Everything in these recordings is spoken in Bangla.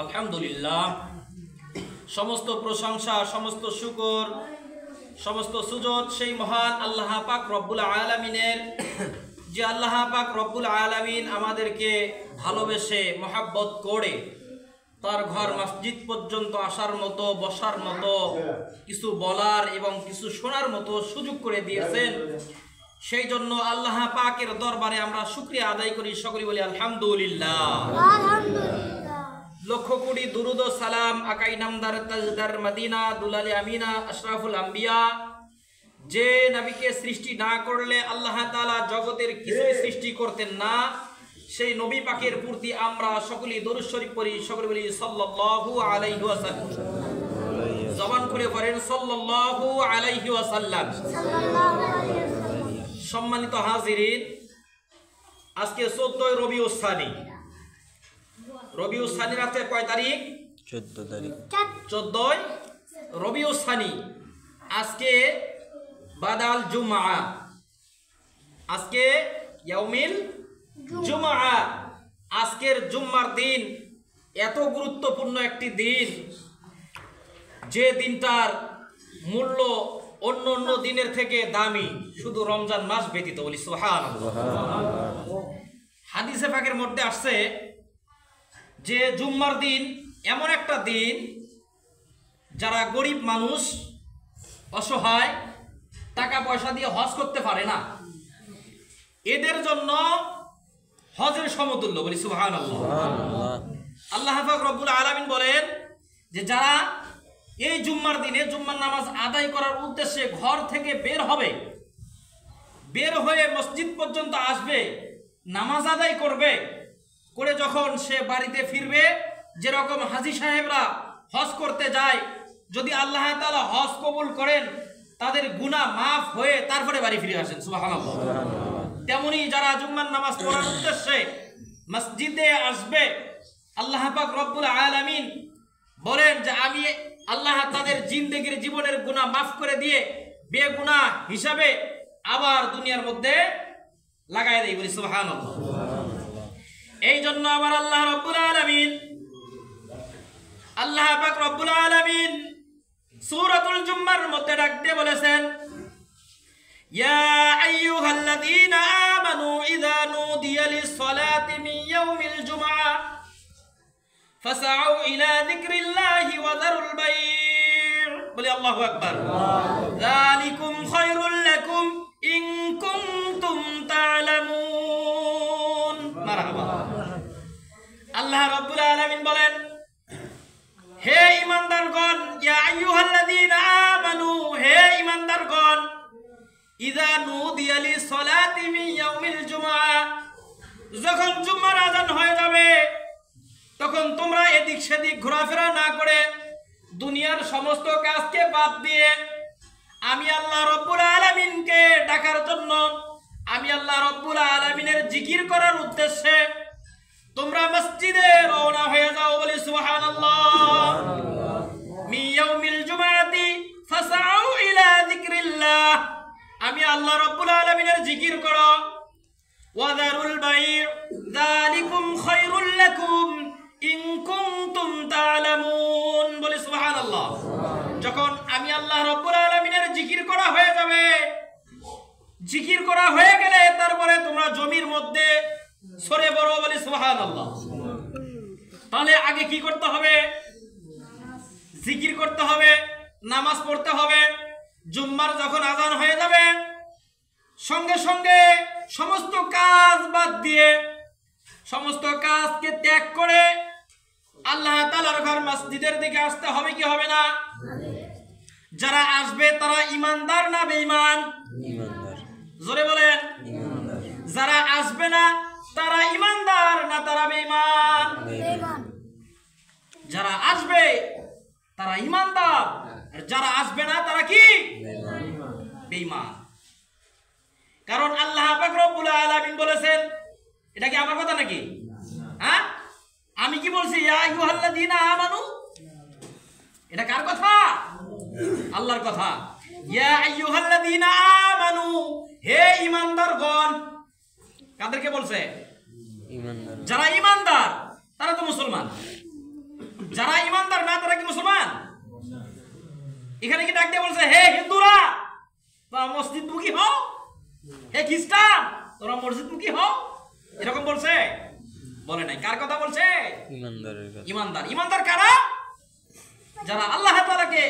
আলহামদুলিল্লাহ, সমস্ত প্রশংসা, সমস্ত শুকর, সমস্ত সুজদ সেই মহান আল্লাহ পাক রব্বুল আলামিনের, যে আল্লাহ পাক রব্বুল আলামিন আমাদেরকে ভালোবেসে মহাব্বত করে তার ঘর মসজিদ পর্যন্ত আসার মতো, বসার মতো, কিছু বলার এবং কিছু শোনার মতো সুযোগ করে দিয়েছেন। সেই জন্য আল্লাহ পাকের দরবারে আমরা শুকরিয়া আদায় করি, সকলে বলি আলহামদুলিল্লাহ। লক্ষ কোটি দুরুদ ও সালাম আকাই নামদার তাজদার মদিনা দুলালে আমিনা আশরাফুল আম্বিয়া, যে নবীকে সৃষ্টি না করলে আল্লাহ তাআলা জগতের কিছুই সৃষ্টি করতেন না, সেই নবী পাকের প্রতি আমরা সকলেই দরুদ শরীফ পড়ি, সকলে বলি সাল্লাল্লাহু আলাইহি ওয়াসাল্লাম। জবান খুলে পড়েন সাল্লাল্লাহু আলাইহি ওয়াসাল্লাম। সম্মানিত হাজিরিন, আজকে 14 রবিউল সানি। রবিউল সানি রাতে কয় তারিখ? 14 তারিখ। 14 রবিউল সানি। আজকে বাদাল জুমআ, আজকে ইয়াউমিল জুমআ। আজকের জুম্মার দিন এত গুরুত্বপূর্ণ একটি দিন, যে দিনটার মূল্য অন্য অন্য দিনের থেকে দামি, শুধু রমজান মাস ব্যতীত। বলি সুবহানাল্লাহ। হাদিসে পাকের মধ্যে আসছে যে জুম্মার দিন এমন একটা দিন, যারা গরিব মানুষ, অসহায়, টাকা পয়সা দিয়ে হজ করতে পারে না, এদের জন্য হজের সমতুল্য। বলি সুবহানাল্লাহ। আল্লাহ পাক রব্বুল আলামিন বলেন যে যারা এই জুম্মার দিনে জুম্মার নামাজ আদায় করার উদ্দেশ্যে ঘর থেকে বের হবে, বের হয়ে মসজিদ পর্যন্ত আসবে, নামাজ আদায় করবে, করে যখন সে বাড়িতে ফিরবে, যেরকম হাজী সাহেবরা হজ করতে যায়, যদি আল্লাহ তাআলা হজ কবুল করেন, তাদের গুনাহ মাফ হয়ে তারপরে বাড়ি ফিরে আসেন। সুবহানাল্লাহ। তেমনি যারা জুম্মার নামাজ পড়ার উদ্দেশ্যে মসজিদে আসবে, আল্লাহ পাক রব্বুল আলামিন বলেন যে আমি আল্লাহ তাদের জিন্দেগির জীবনের গুনাহ মাফ করে দিয়ে বেগুনাহ হিসাবে আবার দুনিয়ার মধ্যে লাগাই দেয়। বলি সুবহানাল্লাহ। এই জন্য আমার আল্লাহ রব্বুল আলামিন, আল্লাহ পাক রব্বুল আলামিন সূরাতুল জুম্মার মধ্যে ডাক দিয়ে বলেছেন, ইয়া আইয়ুহাল্লাযীনা আমানু ইযা নুদিয়া লিস-সালাতি মিন ইয়াউমিল জুমআ ফাসআউ ইলা যিকরিল্লাহি ওয়া যারুল বাই'। বলি আল্লাহু আকবার। যালিকুম খায়রুল লাকুম ইন কুনতুম তা'লামুন। মারহাবা। আল্লাহ রাব্বুল আলামিন বলেন, হে ঈমানদারগণ, ইয়া আইয়ুহাল্লাযীনা আমানু, হে ঈমানদারগণ, ইযা নুদিয়া লিস-সালাতি মিন ইয়াউমিল জুমআ, যখন জুম্মার আযান হয়ে যাবে, তখন তোমরা এদিক সেদিক ঘোরাফেরা না করে দুনিয়ার সমস্ত কাজকে বাদ দিয়ে আমি আল্লাহ রব্বুল আলামিনকে ডাকার জন্য, আমি আল্লাহ রব্বুল আলামিনের জিকির করার উদ্দেশ্যে তোমরা মসজিদে রওনা হয়ে যাও। বলি সুবহানাল্লাহ। মি ইয়াউমিল জুমআতি ফাসআউ ইলা যিকরিল্লাহ, আমি আল্লাহ রব্বুল আলামিনের জিকির করো। ওয়া যারুল বাই', যালিকুম খায়রুল লাকুম ইন কুনতুম তা'লামুন। বলি সুবহানাল্লাহ। যখন আমি আল্লাহ রব্বুল আলামিনের জিকির করা হয়ে যাবে, জিকির করা হয়ে গেলে তারপরে তোমরা জমির মধ্যে সরে পড়ো। বলি সুবহানাল্লাহ। তাহলে আগে কি করতে হবে? জিকির করতে হবে, নামাজ পড়তে হবে। জুম্মার যখন আযান হয়ে যাবে, সঙ্গে সঙ্গে সমস্ত কাজ বাদ দিয়ে, সমস্ত কাজকে ত্যাগ করে আল্লাহ তাআলার ঘর মসজিদের দিকে আসতে হবে কি হবে না? যারা আসবে তারা ঈমানদার না বেঈমান? ঈমানদার। জোরে বলেন। যারা আসবে না তারা ঈমানদার না তারা বেঈমান? যারা আসবে তারা ঈমানদার, আর যারা আসবে না তারা কি? বেঈমান। কারণ আল্লাহ পাক রব্বুল আলামিন বলেছেন, এটা কি আমার কথা নাকি? হ্যাঁ, আমি কি বলছি? ইয়া আইয়ুহাল্লাযীনা আমানু, এটা কার কথা? আল্লাহর কথা। ইয়া আইয়ুহাল্লাযীনা আমানু, হে ঈমানদারগণ। কাদেরকে বলছে? ইমানদার। যারা ইমানদার তারা তো মুসলমান, যারা ইমানদার না তারা কি মুসলমান? এখানে কি ডাক দিয়ে বলছে হে হিন্দুরা তোরা মসজিদমুখী হও, হে খ্রিস্টান তোরা মসজিদমুখী হও, এরকম বলছে? বলে নাই। কার কথা বলছে? ইমানদারের কথা। ইমানদার। ইমানদার কারা? যারা আল্লাহ তাআলাকে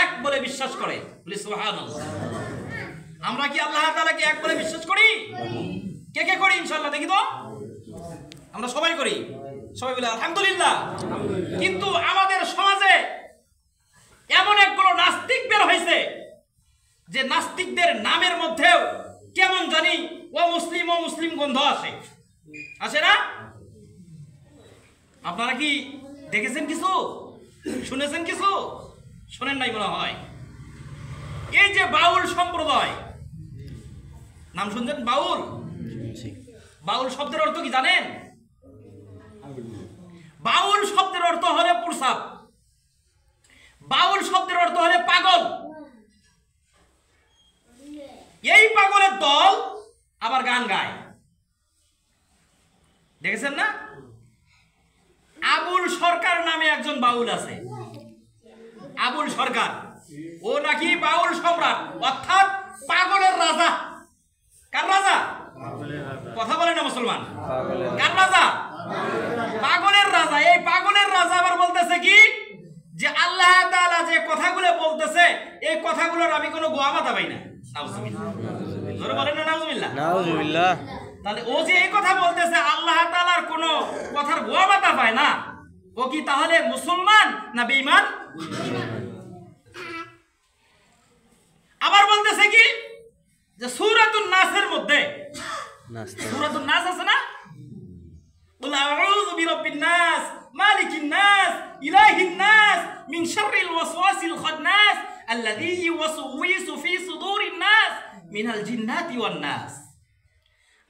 এক বলে বিশ্বাস করে। বলি সুবহানাল্লাহ। আমরা কি আল্লাহ তাআলাকে এক বলে বিশ্বাস করি? কে কে করি? ইনশাআল্লাহ দেখি তো। আমরা সবাই করি, সবাই বলে আলহামদুলিল্লাহ। কিন্তু আমাদের সমাজে এমন একগুলো নাস্তিক বের হয়েছে যে নাস্তিকদের নামের মধ্যেও কেমন জানি ও মুসলিম গন্ধ আসে, আসে না? আপনারা কি দেখেছেন কিছু, শুনেছেন কিছু? শোনেন নাই মনে হয়। এই যে বাউল সম্প্রদায়, নাম শুনছেন? বাউল। বাউল শব্দের অর্থ কি জানেন? বাউল শব্দের অর্থ হলে প্রসাব, বাউল শব্দের অর্থ হলে পাগল। এই পাগলের দল আবার গান গায়, দেখেছেন না? আবুল সরকার নামে একজন বাউল আছে, আবুল সরকার। ও নাকি বাউল সম্রাট, অর্থাৎ পাগলের রাজা। কার রাজা? কথা বলে না মুসলমান। কার রাজা? পাগলের রাজা। এই পাগলের রাজা আবার বলতেছে কি যে আল্লাহ তাআলা যে কথাগুলো বলতেছে এই কথাগুলোর আমি কোনো গোয়া মাথা পাই না। নাউজুবিল্লাহ। জোরে বলেন না নাউজুবিল্লাহ। নাউজুবিল্লাহ। তাহলে ও যে এই কথা বলতেছে আল্লাহ তাআলার কোনো কথার গোয়া মাথা পায় না, ও কি তাহলে মুসলমান না বেঈমান? আবার বলতেছে কি যে সূরাতুন নাসের মধ্যে, সূরাতুন নাস আছে না? কুল আউযু বিরাব্বিন নাস মালিকিন নাস ইলাহিন নাস মিন শাররিল ওয়াসওয়াসিল খান্নাস আল্লাযী ইউওয়াসউইসু ফি সুদুরিন নাস মিনাল জিন্নাতি ওয়ান নাস।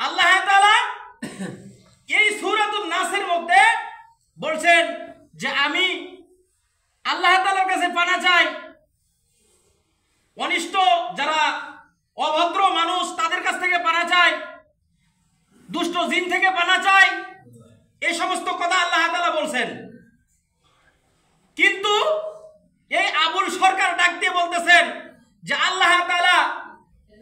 আল্লাহ তাআলা এই সূরাতুন নাসের মধ্যে বলছেন যে আমি আল্লাহ তাআলার কাছে পানা চাই, অনিষ্ট যারা অভদ্র মানুষ তাদের কাছ থেকে পানা চাই, দুষ্ট জিন থেকে পানা চাই, এই সমস্ত কথা আল্লাহ তাআলা বলছেন। কিন্তু এই আবুল সরকার ডাক দিয়ে বলতেছেন যে আল্লাহ তাআলা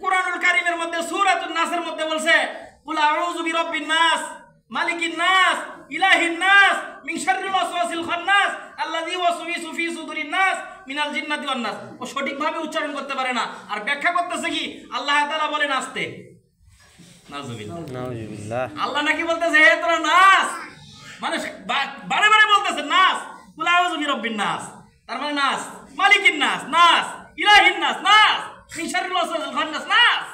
কুরআনুল কারীমের মধ্যে সূরাতুন নাসের মধ্যে বলছে কুল আউযু বিরাব্বিন নাস মালিকিন নাস ইলাহিন নাস মিন শাররিল ওয়াসওয়াসিল খান্নাস আল্লাযী ওয়াসওয়িসু ফি সুদুরিন নাস মিনাল জিন্নাতি ওয়ান নাস। ও সঠিকভাবে উচ্চারণ করতে পারে না, আর ব্যাখ্যা করতেছে কি আল্লাহ তাআলা বলেন আসতে। নাউজুবিল্লাহ। নাউজুবিল্লাহ। আল্লাহ নাকি বলতেছে হে তোরা নাস, মানে বারে বারে বলতেছে নাস, কুল আউযু বিরাব্বিন নাস, তার মানে নাস, মালিকিন নাস নাস, ইলাহিন নাস নাস, মিন শাররিল ওয়াসওয়াসিল খান্নাস নাস,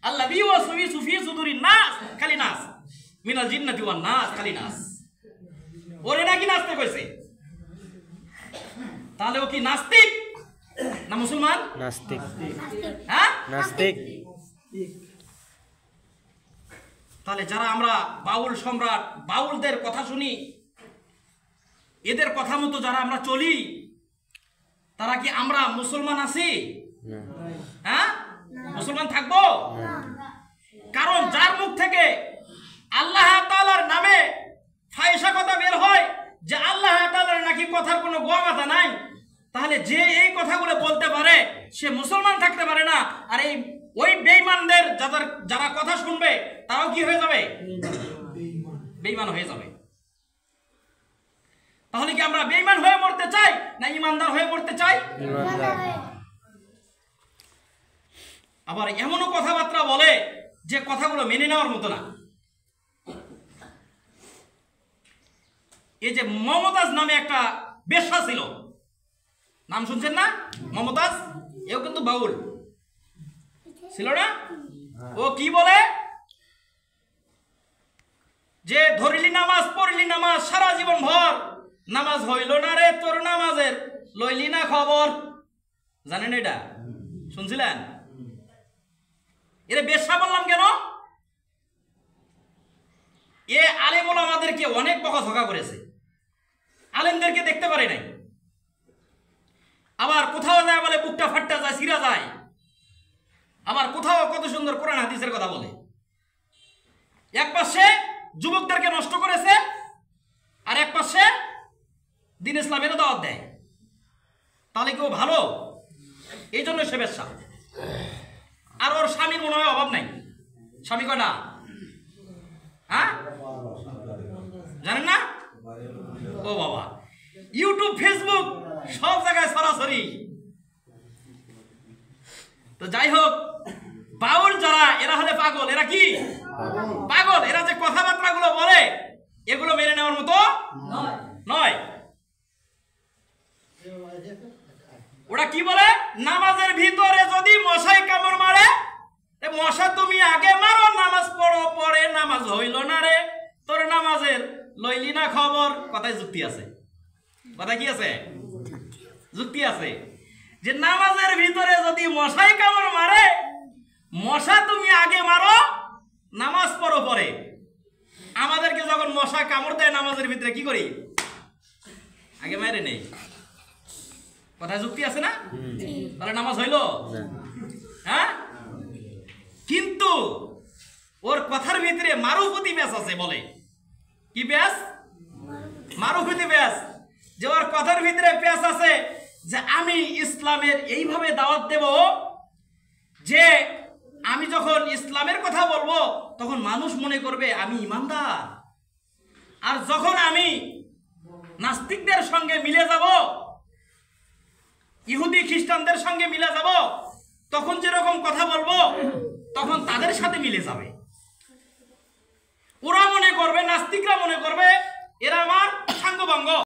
আল্লাযী ওয়াসওয়িসু ফি সুদুরিন নাস খালি নাস, মিনাল জিন্নাতি ওয়ান নাস খালি নাস। ওরে নাকি নাস্তে কইছে। তাহলে ও কি নাস্তিক না মুসলমান? নাস্তিক। হ্যাঁ নাস্তিক। তাহলে যারা আমরা বাউল সম্রাট বাউলদের কথা শুনি, এদের কথা মতো যারা আমরা চলি, তারা কি আমরা মুসলমান আছি? হ্যাঁ মুসলমান থাকবো? কারণ যার মুখ থেকে আল্লাহ তাআলার নামে ফায়সা কথা বের হয় যে আল্লাহ তাআলার নাকি কথার কোনো গোয়া মাথা নাই, তাহলে যে এই কথাগুলো বলতে পারে সে মুসলমান থাকতে পারে না। আর এই ওই বেঈমানদের যারা কথা শুনবে তারাও কি হয়ে যাবে? বেঈমান হয়ে যাবে। তাহলে কি আমরা বেঈমান হয়ে মরতে চাই না ইমানদার হয়ে মরতে চাই? ইমানদার। আবার এমনও কথাবার্তা বলে যে কথাগুলো মেনে নেওয়ার মতো না। এই যে মমতাজ নামে একটা বেশ্যা ছিল, নাম শুনছেন না? মমতাজ, এও কিন্তু বাউল ছিল না? ও কি বলে যে ধরিলি নামাজ পড়লি নামাজ সারা জীবন ভর, নামাজ হইল না রে তোর নামাজের লইলি না খবর। জানেন এটা? শুনছিলেন? এরা বেশ্যা বললাম কেন? এ আলেম ওলামাদেরকে অনেক বকাঝকা করেছে, আলেমদেরকে দেখতে পারে নাই। আবার কোথাও যায় বলে বুকটা ফাট্টা যায়, সিরা যায়। আবার কোথাও কত সুন্দর কোরআন হাদিসের কথা বলে। এক পাশে যুবকদেরকে নষ্ট করেছে, আর এক পাশে দিন ইসলামের দাওয়াত দেয়। তাহলে কেউ ভালো? এই জন্য সে বেশ্যা। আর ওর স্বামীর মনে হয় অভাব নাই। স্বামী কয়টা? হ্যাঁ, জানেন না? ও বাবা, ইউটিউব, ফেসবুক সব জায়গায় সরাসরি। তো যাই হোক, বাউল যারা, এরা হলে পাগল। এরা কি পাগল? এরা যে কথাবার্তা গুলো বলে, এগুলো মেনে নেওয়ার মতো নয়। ওরা কি বলে? নামাজের ভিতরে যদি মশাই কামড় মারে, মশা তুমি আগে মারো, নামাজ পড়ো পরে, নামাজ হইল না রে, তোর নামাজের লইলি না খবর। কথায় যুক্তি আছে। কথা কি আছে? যুক্তি আছে যে নামাজের ভিতরে যদি মশাই কামড় মারে, মশা তুমি আগে মারো, নামাজ পড়ো পরে। আমাদেরকে যখন মশা কামড় দেয় নামাজের ভিতরে, কি করি? আগে মারে নেই। কথায় যুক্তি আছে না? তাহলে নামাজ হইল? হ্যাঁ। কিন্তু ওর কথার ভিতরে মারুফতি ব্যাস আছে। বলে কি ব্যাস? মারুফতি ব্যাস। যে ওর কথার ভিতরে ব্যাস আছে যে আমি ইসলামের এইভাবে দাওয়াত দেব যে আমি যখন ইসলামের কথা বলবো তখন মানুষ মনে করবে আমি ইমানদার। আর যখন আমি নাস্তিকদের সঙ্গে মিলে যাব, ইহুদি খ্রিস্টানদের সঙ্গে মিলে যাব, তখন যেরকম কথা বলবো তখন তাদের সাথে মিলে যাবে। ওরা মনে করবে, নাস্তিকরা মনে করবে এরা আমার সাঙ্গভঙ্গ।